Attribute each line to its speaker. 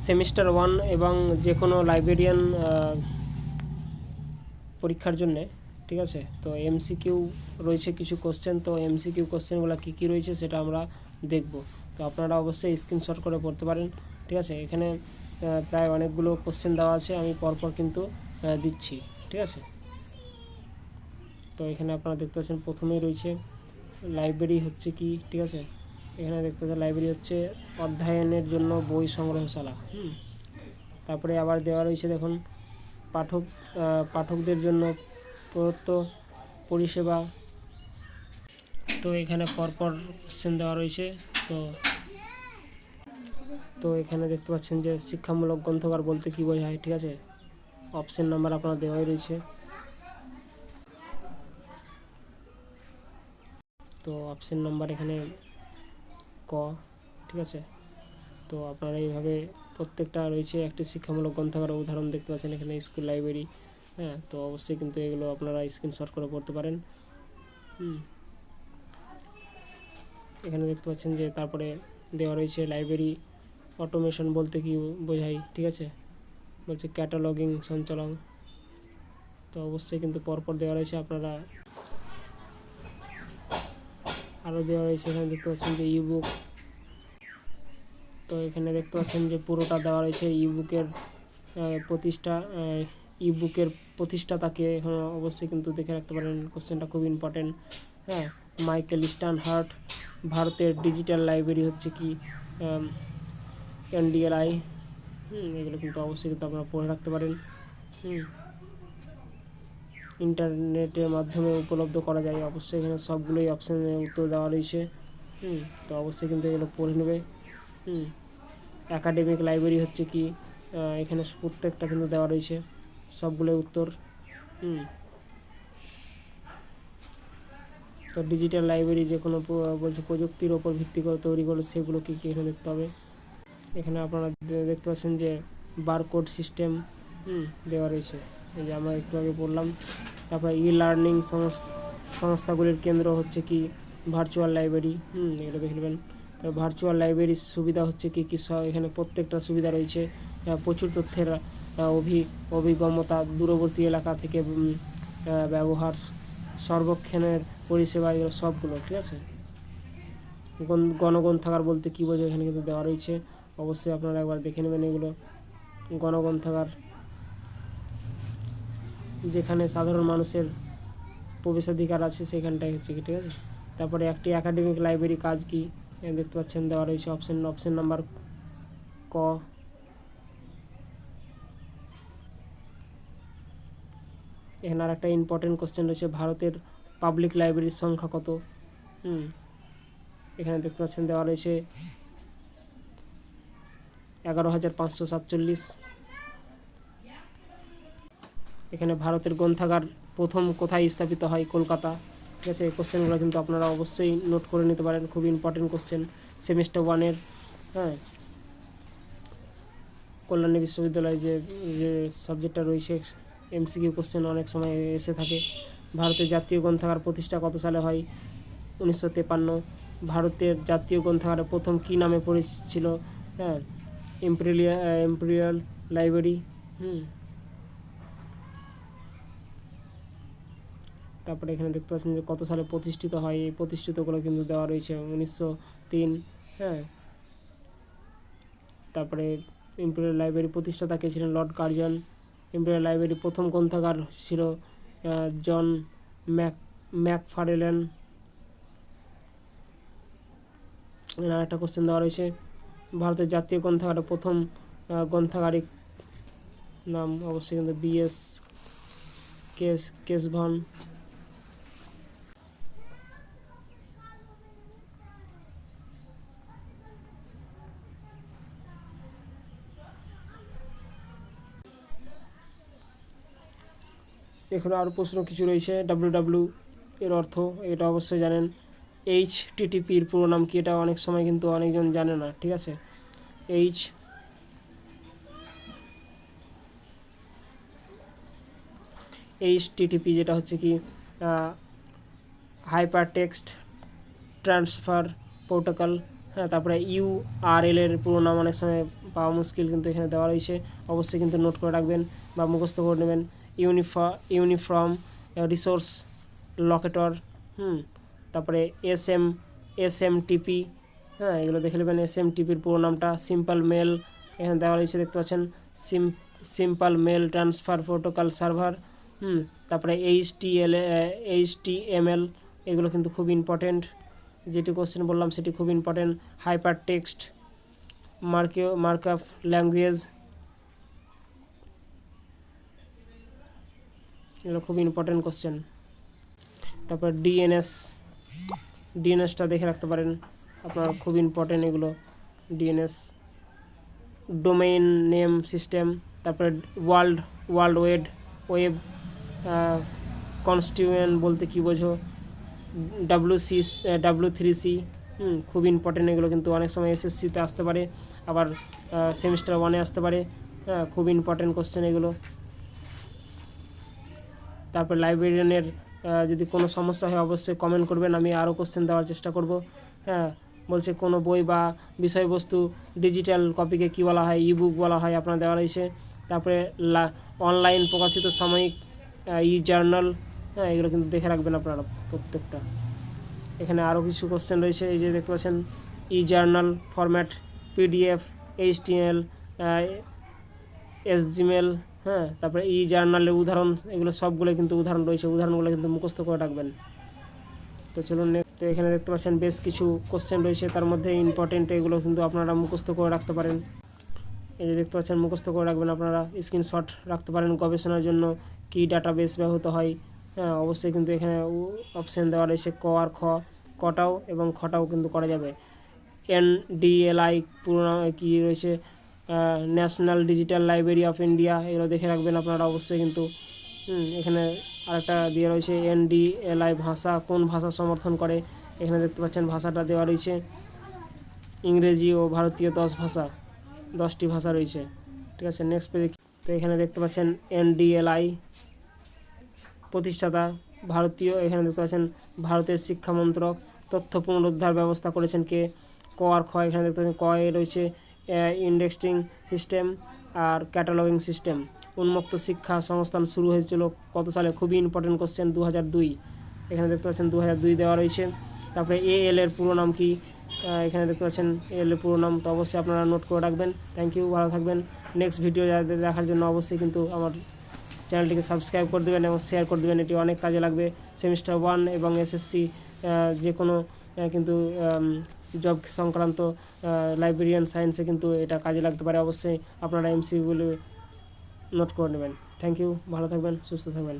Speaker 1: Semester 1 এবং যে কোনো লাইব্রেরিয়ান পরীক্ষার জন্যে, ঠিক আছে। তো এমসিকিউ রয়েছে কিছু কোশ্চেন, তো এমসিকিউ কোশ্চেনগুলো কী কী রয়েছে সেটা আমরা দেখব। তো আপনারা অবশ্যই স্ক্রিনশট করে পড়তে পারেন, ঠিক আছে। এখানে প্রায় অনেকগুলো কোশ্চেন দেওয়া আছে, আমি পরপর কিন্তু দিচ্ছি, ঠিক আছে। তো এখানে আপনারা দেখতে পাচ্ছেন প্রথমেই রয়েছে লাইব্রেরি হচ্ছে কি, ঠিক আছে। এখানে দেখতে পাচ্ছেন লাইব্রেরি হচ্ছে অধ্যয়নের জন্য বই সংগ্রহশালা। তারপরে আবার দেওয়া রয়েছে দেখুন পাঠকদের জন্য প্রদত্ত পরিষেবা। তো এখানে পরপর কোশ্চেন দেওয়া রয়েছে। তো তো এখানে দেখতে পাচ্ছেন যে শিক্ষামূলক গ্রন্থাগার বলতে কী বোঝায়, ঠিক আছে। অপশন নাম্বার আপনার দেওয়াই রয়েছে। তো অপশন নাম্বার এখানে ক, ঠিক আছে। তো আপনারা এইভাবে প্রত্যেকটা রয়েছে একটি শিক্ষামূলক গ্রন্থাগারের উদাহরণ দেখতে পাচ্ছেন এখানে স্কুল লাইব্রেরি। হ্যাঁ, তো অবশ্যই কিন্তু এগুলো আপনারা স্ক্রিনশট করে পড়তে পারেন। এখানে দেখতে পাচ্ছেন যে তারপরে দেওয়া রয়েছে লাইব্রেরি অটোমেশন বলতে কি বোঝায়, ঠিক আছে। বলছে ক্যাটালগিং সঞ্চালন। তো অবশ্যই কিন্তু পরপর দেওয়া রয়েছে, আপনারা আরও দেওয়া রয়েছে। এখানে দেখতে পাচ্ছেন যে ইবুক। তো এখানে দেখতে পাচ্ছেন যে পুরোটা দেওয়া রয়েছে ইবুকের প্রতিষ্ঠাতাকে এখানে অবশ্যই কিন্তু দেখে রাখতে পারেন, কোশ্চেনটা খুব ইম্পর্টেন্ট। হ্যাঁ, মাইকেল স্ট্যানহার্ট। ভারতের ডিজিটাল লাইব্রেরি হচ্ছে কি এনডিএলআই। এগুলো কিন্তু অবশ্যই কিন্তু আপনারা পড়ে রাখতে পারেন। ইন্টারনেটের মাধ্যমে উপলব্ধ করা যায়, অবশ্যই এখানে সবগুলোই অপশানে উত্তর দেওয়া রয়েছে। তো অবশ্যই কিন্তু এগুলো পড়ে নেবে। একাডেমিক লাইব্রেরি হচ্ছে কি, এখানে প্রত্যেকটা কিন্তু দেওয়া রয়েছে, সবগুলোই উত্তর। তো ডিজিটাল লাইব্রেরি যে কোনো বলছে প্রযুক্তির ওপর ভিত্তি করে তৈরি করে, সেগুলো কী কী এখানে দেখতে হবে। এখানে আপনারা দেখতে পাচ্ছেন যে বারকোড সিস্টেম দেওয়া রয়েছে, এই যে আমরা একটু আগে বললাম। তারপরে ই লার্নিং সংস্থাগুলির কেন্দ্র হচ্ছে কি ভার্চুয়াল লাইব্রেরি। এগুলো দেখে নেবেন। তারপর ভার্চুয়াল লাইব্রেরির সুবিধা হচ্ছে কি কী, এখানে প্রত্যেকটা সুবিধা রয়েছে। প্রচুর তথ্যের অভিগমতা, দূরবর্তী এলাকা থেকে ব্যবহার, সর্বক্ষণের পরিষেবা, এগুলো সবগুলো, ঠিক আছে। গণগ্রন্থাগার বলতে কী বোঝায় এখানে কিন্তু দেওয়া রয়েছে, অবশ্যই আপনারা একবার দেখে নেবেন এগুলো। গণগ্রন্থাগার যেখানে সাধারণ মানুষের প্রবেশাধিকার আছে সেখানটাই হচ্ছে কি, ঠিক আছে। তারপরে একটি একাডেমিক লাইব্রেরি কাজ কি দেখতে পাচ্ছেন দেওয়া রয়েছে অপশন নাম্বার ক। এখানে আর একটা ইম্পর্টেন্ট কোশ্চেন রয়েছে, ভারতের পাবলিক লাইব্রেরির সংখ্যা কত। এখানে দেখতে পাচ্ছেন দেওয়া রয়েছে 11,547। এখানে ভারতের গ্রন্থাগার প্রথম কোথায় স্থাপিত হয়, কলকাতা, ঠিক আছে। এই কোশ্চেনগুলো কিন্তু আপনারা অবশ্যই নোট করে নিতে পারেন, খুব ইম্পর্টেন্ট কোশ্চেন সেমিস্টার 1-এর। হ্যাঁ, কল্যাণী বিশ্ববিদ্যালয়ে যে সাবজেক্টটা রয়েছে, এমসিকিউ কোশ্চেন অনেক সময় এসে থাকে। ভারতের জাতীয় গ্রন্থাগার প্রতিষ্ঠা কত সালে হয়, 1953। ভারতের জাতীয় গ্রন্থাগারের প্রথম কী নামে পরিচিত, হ্যাঁ, ইম্পেরিয়াল লাইব্রেরি। তারপরে এখানে দেখতে পাচ্ছেন যে কত সালে প্রতিষ্ঠিত হয়, এই প্রতিষ্ঠিতগুলো কিন্তু দেওয়া রয়েছে 1903। হ্যাঁ, তারপরে ইম্পেরিয়াল লাইব্রেরি প্রতিষ্ঠাতা কে ছিলেন, লর্ড কার্জন। ইম্পেরিয়াল লাইব্রেরির প্রথম গ্রন্থাগার ছিল জন ম্যাকফার্লেন। আর একটা কোশ্চেন দেওয়া রয়েছে, ভারতের জাতীয় গ্রন্থাগারের প্রথম গ্রন্থাগারিক নাম, অবশ্যই কিন্তু বিএস কেশভন। এখানে আরও প্রশ্ন কিছু রয়েছে। ডাব্লিউ এর অর্থ এটা অবশ্যই জানেন। HTTPর পুরো নাম কি, এটা অনেক সময় কিন্তু অনেকজন জানে না, ঠিক আছে। HTTP যেটা হচ্ছে কি হাইপার টেক্সট ট্রান্সফার প্রোটোকল। হ্যাঁ, তারপরে URL এর পুরো নাম অনেক সময় পাওয়া মুশকিল, কিন্তু এখানে দেওয়া রয়েছে, অবশ্যই কিন্তু নোট করে রাখবেন বা মুখস্থ করে নেবেন। ইউনিফর্ম রিসোর্স লোকেটর, তারপরে SMTP, হ্যাঁ, এগুলো দেখে নেবেন। SMTPর পুরো নামটা সিম্পল মেল, এখানে দেওয়া রয়েছে দেখতে পাচ্ছেন, simple mail transfer protocol server. তারপরে HTML, এগুলো কিন্তু খুব ইম্পর্টেন্ট, যেটি কোশ্চেন বললাম সেটি খুব important. Hyper text markup language, এগুলো খুব ইম্পর্টেন্ট কোশ্চেন। তারপর ডিএনএসটা দেখে রাখতে পারেন আপনার, খুব ইম্পর্টেন্ট এগুলো। ডিএনএস ডোমেইন নেম সিস্টেম, তারপরে ওয়ার্ল্ড ওয়েব কনস্টিটিউয়েন্ট বলতে কী বোঝো, W3C, খুব ইম্পর্টেন্ট এগুলো, কিন্তু অনেক সময় SSCতে আসতে পারে, আবার সেমিস্টার 1-এ আসতে পারে, খুব ইম্পর্টেন্ট কোশ্চেন এগুলো। তারপর লাইব্রেরিয়ানের যদি কোনো সমস্যা হয় অবশ্যই কমেন্ট করবেন, আমি আরও কোশ্চেন দেওয়ার চেষ্টা করব। হ্যাঁ, বলছে কোনো বই বা বিষয়বস্তু ডিজিটাল কপিকে কী বলা হয়, ইবুক বলা হয়, আপনার দেওয়া রয়েছে। তারপরে অনলাইন প্রকাশিত সাময়িক জার্নাল, হ্যাঁ, এগুলো কিন্তু দেখে রাখবেন আপনারা প্রত্যেকটা। এখানে আরও কিছু কোশ্চেন রয়েছে, এই যে দেখতে পাচ্ছেন, journal format, PDF, HTML, SGML, হ্যাঁ, তারপরে জার্নালের উদাহরণ, এগুলো সবগুলো কিন্তু উদাহরণ রয়েছে, উদাহরণগুলো কিন্তু মুখস্থ করে রাখবেন। তো চলুন, তো এখানে দেখতে পাচ্ছেন বেশ কিছু কোশ্চেন রয়েছে, তার মধ্যে ইম্পর্টেন্ট এগুলো কিন্তু আপনারা মুখস্থ করে রাখতে পারেন। এই যে দেখতে পাচ্ছেন, মুখস্থ করে রাখবেন আপনারা, স্ক্রিনশট রাখতে পারেন। গবেষণার জন্য কী ডাটাবেস ব্যবহৃত হয়, হ্যাঁ, অবশ্যই কিন্তু এখানে অপশান দেওয়া রয়েছে ক আর খ, কটাও এবং খটাও কিন্তু করা যাবে। NDLI পুরো কী রয়েছে, national digital library of India, এগুলো দেখে রাখবেন আপনারা অবশ্যই কিন্তু। এখানে আরেকটা দিয়ে রয়েছে NDLI ভাষা কোন ভাষা সমর্থন করে, এখানে দেখতে পাচ্ছেন ভাষাটা দেওয়া রয়েছে, ইংরেজি ও ভারতীয় 10টি ভাষা রয়েছে, ঠিক আছে। নেক্সট পেজে, তো এখানে দেখতে পাচ্ছেন NDLI প্রতিষ্ঠাতা ভারতীয়, এখানে দেখতে পাচ্ছেন ভারতের শিক্ষা মন্ত্রক। তথ্য পুনরুদ্ধার ব্যবস্থা করেছেন কে, ক আর খ, এখানে দেখতে পাচ্ছেন ক এ রয়েছে ইন্ডেক্সিং সিস্টেম আর ক্যাটালগিং সিস্টেম। উন্মুক্ত শিক্ষা সংস্থান শুরু হয়েছিল কত সালে, খুবই ইম্পর্টেন্ট কোশ্চেন, 2002, এখানে দেখতে পাচ্ছেন 2002 দেওয়া রয়েছে। তারপরে AL এর পুরো নাম কি, এখানে দেখতে পাচ্ছেন AL এর পুরো নাম, তো অবশ্যই আপনারা নোট করে রাখবেন। থ্যাংক ইউ, ভালো থাকবেন। নেক্সট ভিডিও দেখার জন্য অবশ্যই কিন্তু আমার চ্যানেলটিকে সাবস্ক্রাইব করে দেবেন এবং শেয়ার করে দেবেন, এটি অনেক কাজে লাগবে। সেমিস্টার 1 এবং SSC যে কোনো কিন্তু জব সংক্রান্ত লাইব্রেরিয়ান সায়েন্সে কিন্তু এটা কাজে লাগতে পারে, অবশ্যই আপনারা MCগুলো নোট করে নেবেন। থ্যাংক ইউ, ভালো থাকবেন, সুস্থ থাকবেন।